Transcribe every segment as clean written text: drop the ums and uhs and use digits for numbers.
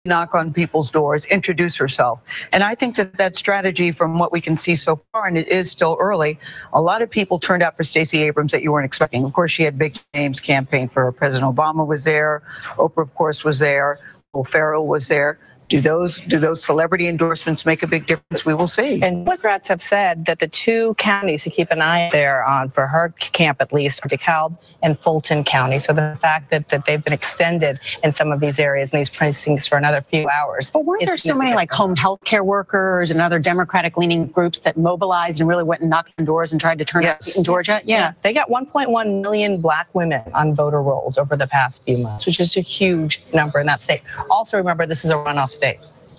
knock on people's doors, introduce herself. And I think that that strategy, from what we can see so far, and it is still early, a lot of people turned out for Stacey Abrams that you weren't expecting. Of course, she had big names campaign for her. President Obama was there. Oprah, of course, was there. Will Ferrell was there. Do those celebrity endorsements make a big difference? We will see. And Democrats have said that the two counties to keep an eye there on, for her camp at least, are DeKalb and Fulton County. So the fact that they've been extended in some of these areas and these precincts for another few hours. But weren't there so many like home health care workers and other Democratic-leaning groups that mobilized and really went and knocked on doors and tried to turn out in Georgia? Yeah. They got 1.1 million black women on voter rolls over the past few months, which is a huge number in that state. Also, remember, this is a runoff state.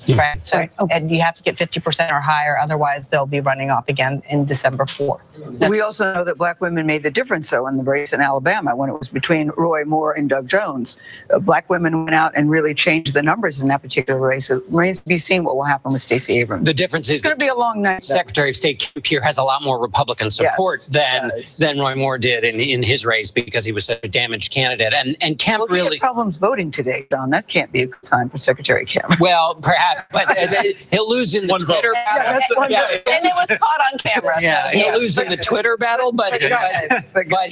Right. So, and you have to get 50% or higher, otherwise they'll be running off again in December 4th. We also know that black women made the difference, though, in the race in Alabama when it was between Roy Moore and Doug Jones. Black women went out and really changed the numbers in that particular race. It remains to be seen what will happen with Stacey Abrams. The difference is it's going to be a long night. Secretary of State Kim Pierre has a lot more Republican support than Roy Moore did in his race, because he was such a damaged candidate. And Kemp he had problems voting today, Don. That can't be a good sign for Secretary Kemp. Well, perhaps. But he'll lose in the Twitter battle. And it was caught on camera. He'll lose in the Twitter battle, but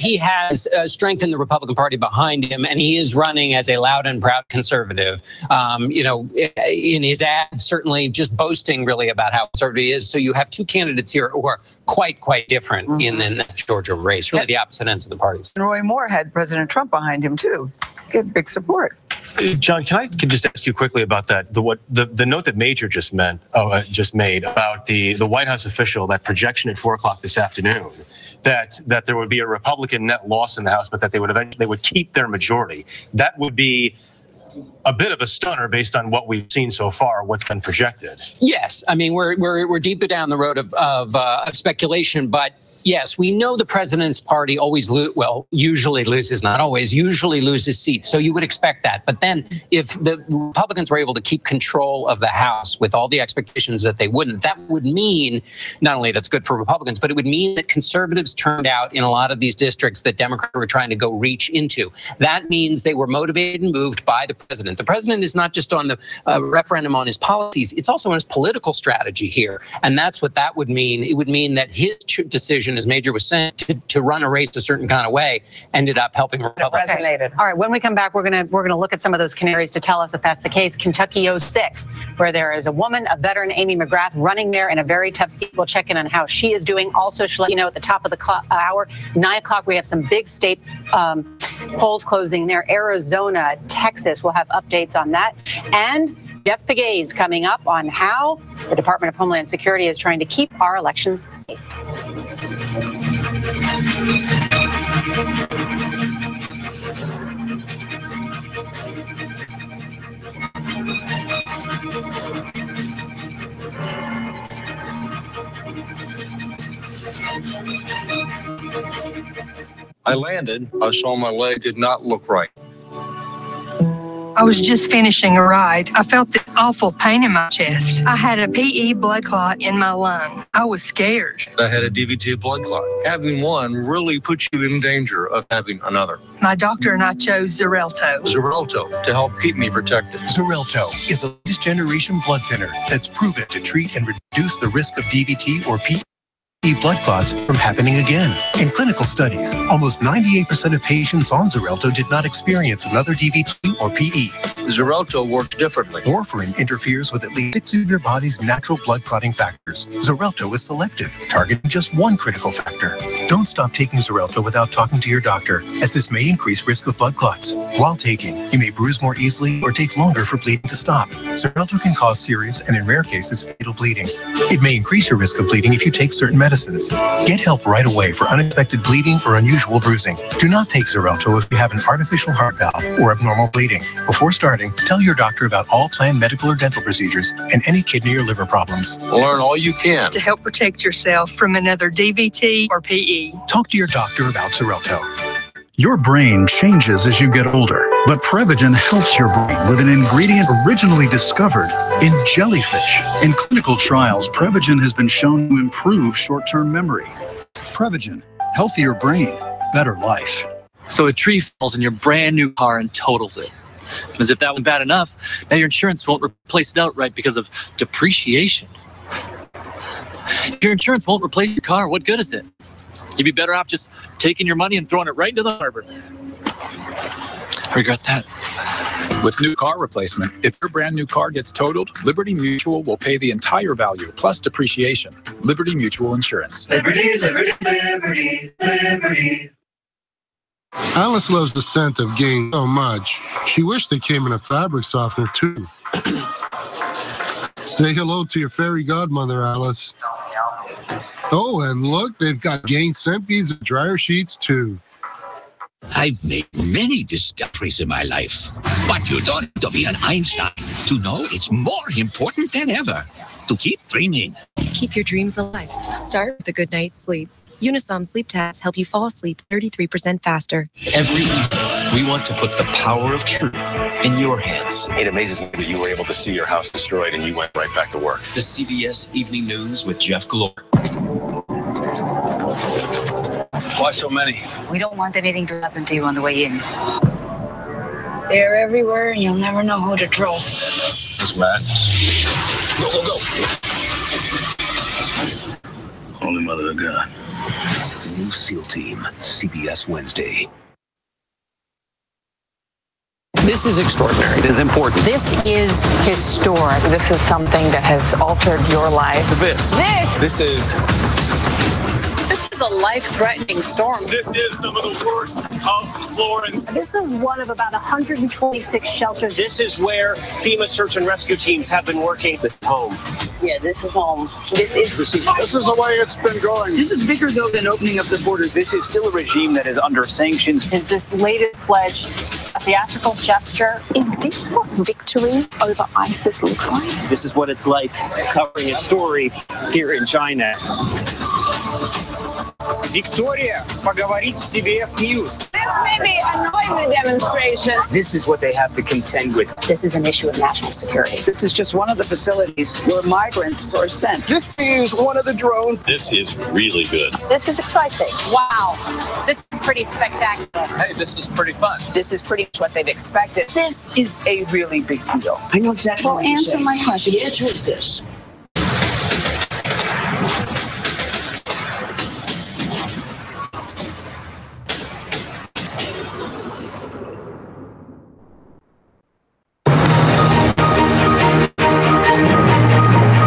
he has strength in the Republican Party behind him, and he is running as a loud and proud conservative. In his ads, certainly just boasting really about how conservative he is. So you have two candidates here who are quite different in the Georgia race, really the opposite ends of the parties. And Roy Moore had President Trump behind him, too. Get big support. John, can I just ask you quickly about that? The note that Major just made about the White House official, that projection at 4 o'clock this afternoon, that there would be a Republican net loss in the House, but that they would keep their majority. That would be a bit of a stunner based on what we've seen so far, what's been projected. Yes, I mean we're deeper down the road of speculation, but yes, we know the president's party usually loses, not always, usually loses seats. So you would expect that. But then if the Republicans were able to keep control of the House with all the expectations that they wouldn't, that would mean not only that's good for Republicans, but it would mean that conservatives turned out in a lot of these districts that Democrats were trying to go reach into. That means they were motivated and moved by the president. The president is not just on the referendum on his policies, it's also on his political strategy here. And that's what that would mean. It would mean that his decision, as Major was saying, to run a race a certain kind of way ended up helping Republicans. Resonated. All right, when we come back, we're gonna look at some of those canaries to tell us if that's the case. Kentucky 06, where there is a woman, a veteran, Amy McGrath, running there in a very tough seat. We'll check in on how she is doing. Also, she'll let you know at the top of the hour, 9 o'clock, we have some big state polls closing there. Arizona, Texas, we'll have updates on that. And Jeff Pegues coming up on how the Department of Homeland Security is trying to keep our elections safe. I landed. I saw my leg did not look right. I was just finishing a ride. I felt the awful pain in my chest. I had a PE blood clot in my lung. I was scared. I had a DVT blood clot. Having one really puts you in danger of having another. My doctor and I chose Xarelto. Xarelto to help keep me protected. Xarelto is a latest generation blood thinner that's proven to treat and reduce the risk of DVT or PE blood clots from happening again. In clinical studies, almost 98% of patients on Xarelto did not experience another DVT or PE. Xarelto works differently. Warfarin interferes with at least 6 of your body's natural blood clotting factors. Xarelto is selective, targeting just one critical factor. Don't stop taking Xarelto without talking to your doctor, as this may increase risk of blood clots. While taking, you may bruise more easily or take longer for bleeding to stop. Xarelto can cause serious and, in rare cases, fatal bleeding. It may increase your risk of bleeding if you take certain medicines. Get help right away for unexpected bleeding or unusual bruising. Do not take Xarelto if you have an artificial heart valve or abnormal bleeding. Before starting, tell your doctor about all planned medical or dental procedures and any kidney or liver problems. Learn all you can to help protect yourself from another DVT or PE. Talk to your doctor about Xarelto. Your brain changes as you get older, but Prevagen helps your brain with an ingredient originally discovered in jellyfish. In clinical trials, Prevagen has been shown to improve short-term memory. Prevagen, healthier brain, better life. So a tree falls in your brand new car and totals it. As if that wasn't bad enough, now your insurance won't replace it outright because of depreciation. If your insurance won't replace your car, what good is it? You'd be better off just taking your money and throwing it right into the harbor. Regret that. With new car replacement, if your brand new car gets totaled, Liberty Mutual will pay the entire value plus depreciation. Liberty Mutual Insurance. Liberty, liberty, liberty, liberty. Alice loves the scent of Gain so much, she wished they came in a fabric softener too. Say hello to your fairy godmother, Alice. Oh, and look, they've got Gain scent beads and dryer sheets too. I've made many discoveries in my life, but you don't have to be an Einstein to know it's more important than ever to keep dreaming. Keep your dreams alive. Start with a good night's sleep. Unisom sleep tabs help you fall asleep 33% faster. Every evening, we want to put the power of truth in your hands. It amazes me that you were able to see your house destroyed and you went right back to work. The CBS Evening News with Jeff Glor. Why so many? We don't want anything to happen to you on the way in. They're everywhere, and you'll never know who to trust. It's madness. Go, go, go. Holy Mother of God. New SEAL Team, CBS Wednesday. This is extraordinary. It is important. This is historic. This is something that has altered your life. This is a life-threatening storm. This is some of the worst of Florence. This is one of about 126 shelters. This is where FEMA search and rescue teams have been working. This is home. Yeah, this is home. This is the way it's been going. This is bigger, though, than opening up the borders. This is still a regime that is under sanctions. Is this latest pledge a theatrical gesture? Is this what victory over ISIS looks like? This is what it's like covering a story here in China. Victoria, поговорить с CBS News. This may be a noisy demonstration. This is what they have to contend with. This is an issue of national security. This is just one of the facilities where migrants are sent. This is one of the drones. This is really good. This is exciting. Wow. This is pretty spectacular. Hey, this is pretty fun. This is pretty much what they've expected. This is a really big deal. I know exactly Well, what you're answer saying. my question. The answer is this.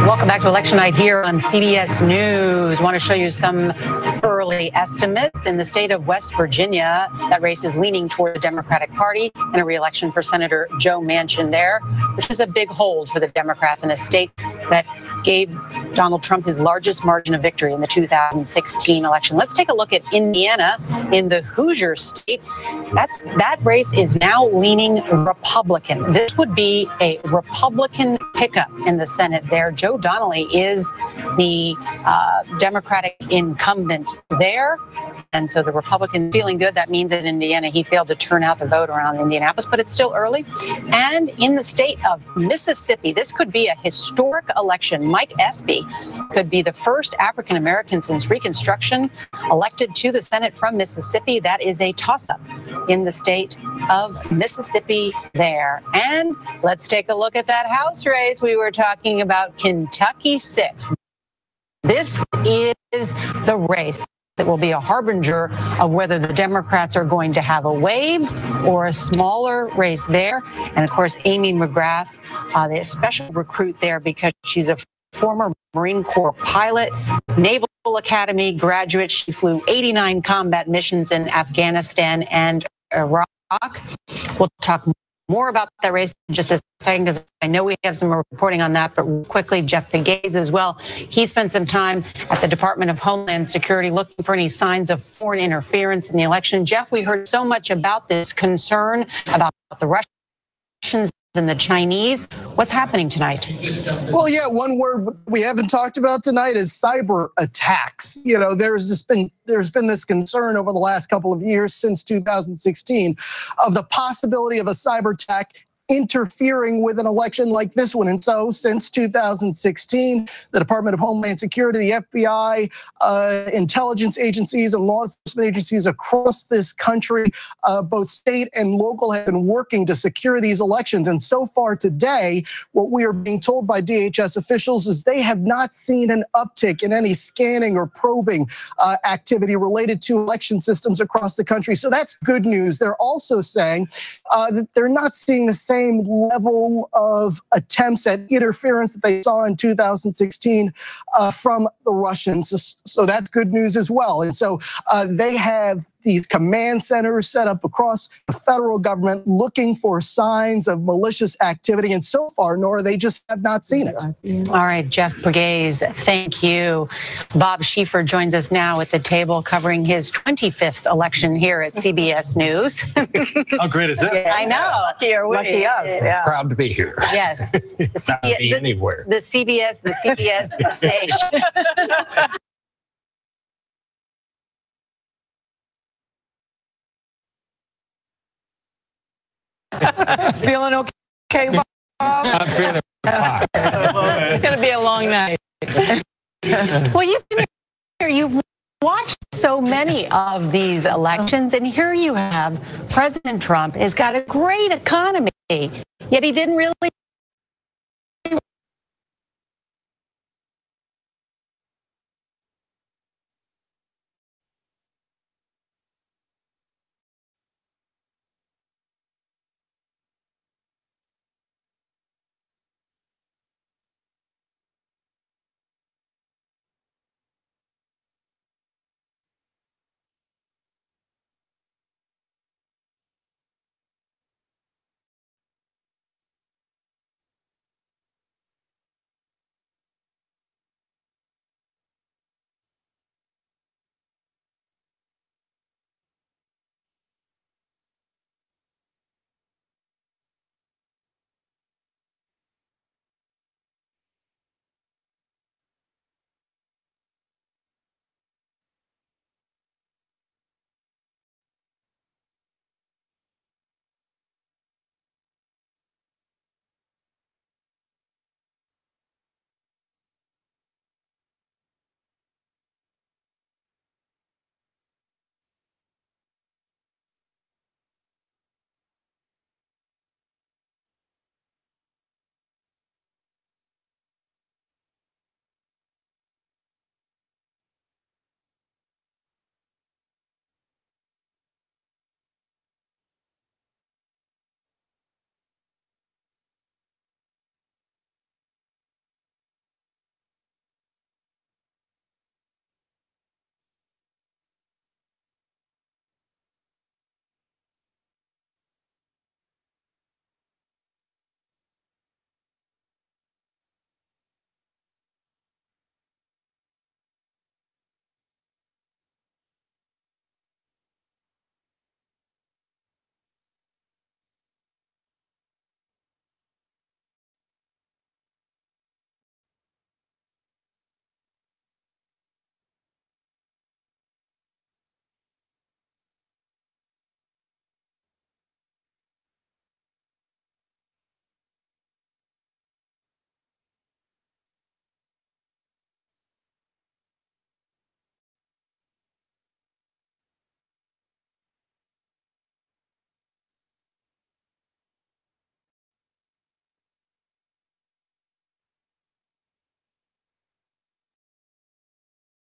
Welcome back to Election Night here on CBS News. Want to show you some early estimates in the state of West Virginia. That race is leaning toward the Democratic Party and a re-election for Senator Joe Manchin there, which is a big hold for the Democrats in a state that gave Donald Trump his largest margin of victory in the 2016 election. Let's take a look at Indiana in the Hoosier state. That race is now leaning Republican. This would be a Republican pickup in the Senate there. Joe Donnelly is the Democratic incumbent there. And so the Republicans feeling good. That means that in Indiana, he failed to turn out the vote around Indianapolis, but it's still early. And in the state of Mississippi, this could be a historic election. Mike Espy could be the first African-American since Reconstruction elected to the Senate from Mississippi. That is a toss-up in the state of Mississippi there. And let's take a look at that House race. We were talking about Kentucky 6. This is the race that will be a harbinger of whether the Democrats are going to have a wave or a smaller race there. And of course, Amy McGrath, the special recruit there because she's a former Marine Corps pilot, Naval Academy graduate. She flew 89 combat missions in Afghanistan and Iraq. We'll talk more about that race in just a second because I know we have some reporting on that, but quickly, Jeff Pegues as well. He spent some time at the Department of Homeland Security looking for any signs of foreign interference in the election. Jeff, we heard so much about this concern about the Russians and the Chinese. What's happening tonight? Well, yeah, one word we haven't talked about tonight is cyber attacks. You know, there's been this concern over the last couple of years since 2016 of the possibility of a cyber attack interfering with an election like this one. And so since 2016, the Department of Homeland Security, the FBI, intelligence agencies and law enforcement agencies across this country, both state and local, have been working to secure these elections. And so far today, what we are being told by DHS officials is they have not seen an uptick in any scanning or probing activity related to election systems across the country. So that's good news. They're also saying that they're not seeing the same level of attempts at interference that they saw in 2016 from the Russians. So that's good news as well. And so they have these command centers set up across the federal government looking for signs of malicious activity. And so far, Nora, they just have not seen it. All right, Jeff Pegues, thank you. Bob Schieffer joins us now at the table covering his 25th election here at CBS News. How great is that? I know. Lucky are we. Lucky us. Yeah. Proud to be here. Yes. Not be anywhere. The CBS station. Feeling okay, Bob? I'm feeling fine. It's going to be a long night. Well, you've been here. You've watched so many of these elections, and here you have President Trump has got a great economy, yet he didn't really